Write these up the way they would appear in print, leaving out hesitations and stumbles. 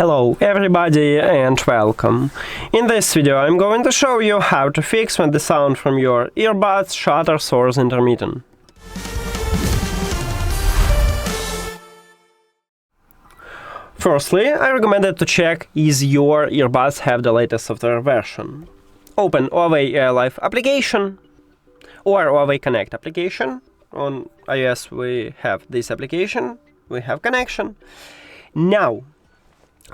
Hello everybody and welcome. In this video I'm going to show you how to fix when the sound from your earbuds shutters or is intermittent. Firstly, I recommend to check if your earbuds have the latest software version. Open HUAWEI AI Life application or HUAWEI Connect application. On iOS we have this application, we have connection. Now,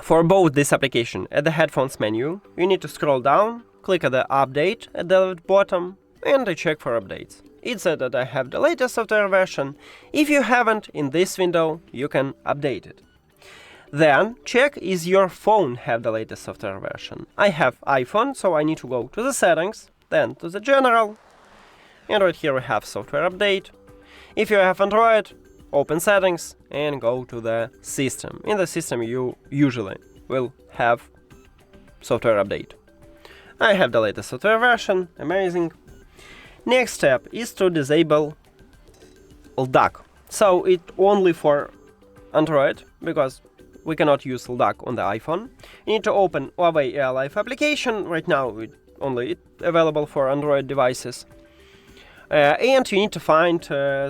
for both this application, at the headphones menu, you need to scroll down, click at the update at the bottom, and check for updates. It said that I have the latest software version. If you haven't, in this window, you can update it. Then, check is your phone have the latest software version. I have iPhone, so I need to go to the settings, then to the general, and right here we have software update. If you have Android, open settings and go to the system. In the system you usually will have software update. I have the latest software version, amazing. Next step is to disable LDAC. So it only for Android, because we cannot use LDAC on the iPhone. You need to open HUAWEI AI Life application. Right now it's only available for Android devices. And you need to find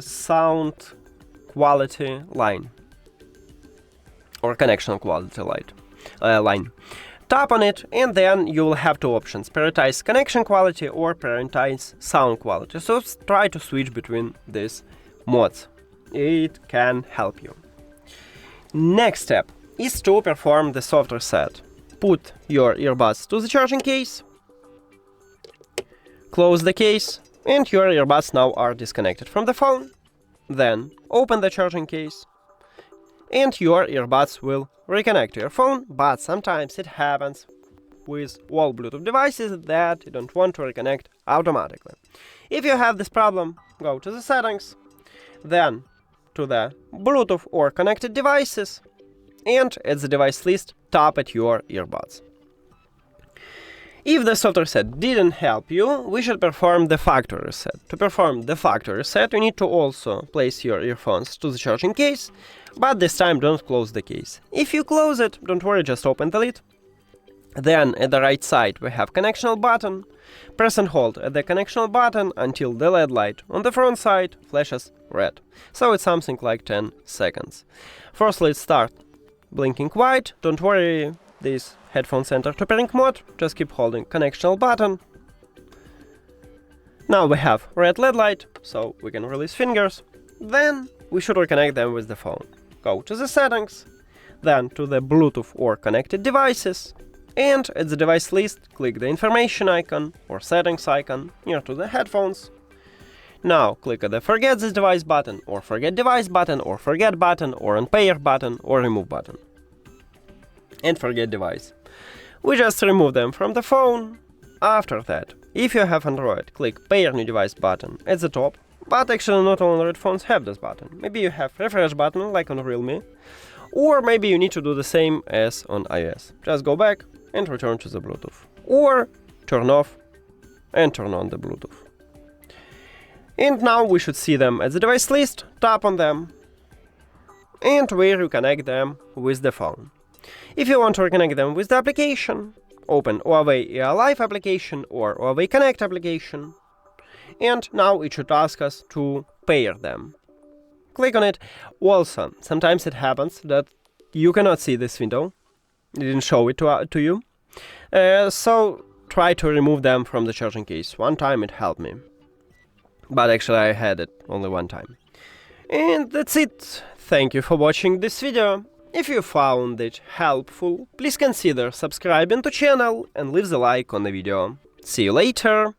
sound quality line or connection quality line. Tap on it and then you will have two options: prioritize connection quality or prioritize sound quality. So try to switch between these modes. It can help you. Next step is to perform the soft reset. Put your earbuds to the charging case, close the case, and your earbuds now are disconnected from the phone. Then open the charging case and your earbuds will reconnect to your phone, but sometimes it happens with all Bluetooth devices that you don't want to reconnect automatically. If you have this problem, go to the settings, then to the Bluetooth or connected devices, and at the device list tap at your earbuds. If the software reset didn't help you, we should perform the factory reset. To perform the factory reset, you need to also place your earphones to the charging case, but this time don't close the case. If you close it, don't worry, just open the lid. Then at the right side we have connectional button. Press and hold at the connectional button until the LED light on the front side flashes red. So it's something like 10 seconds. Firstly, it starts blinking white. Don't worry, this headphones enter to pairing mode, just keep holding connectional button. Now we have red LED light, so we can release fingers. Then we should reconnect them with the phone. Go to the settings, then to the Bluetooth or connected devices, and at the device list click the information icon or settings icon near to the headphones. Now click at the forget this device button or forget device button or forget button or unpair button or remove button. And forget device. We just remove them from the phone. After that, if you have Android, click pair new device button at the top, but actually not all Android phones have this button. Maybe you have refresh button like on Realme, or maybe you need to do the same as on iOS. Just go back and return to the Bluetooth, or turn off and turn on the Bluetooth. And now we should see them at the device list, tap on them, and we reconnect them with the phone. If you want to reconnect them with the application, open HUAWEI AI Life application or HUAWEI Connect application, and now it should ask us to pair them. Click on it. Also, sometimes it happens that you cannot see this window, it didn't show it to you, so try to remove them from the charging case. One time it helped me, but actually I had it only one time. And that's it. Thank you for watching this video. If you found it helpful, please consider subscribing to channel and leave the like on the video. See you later!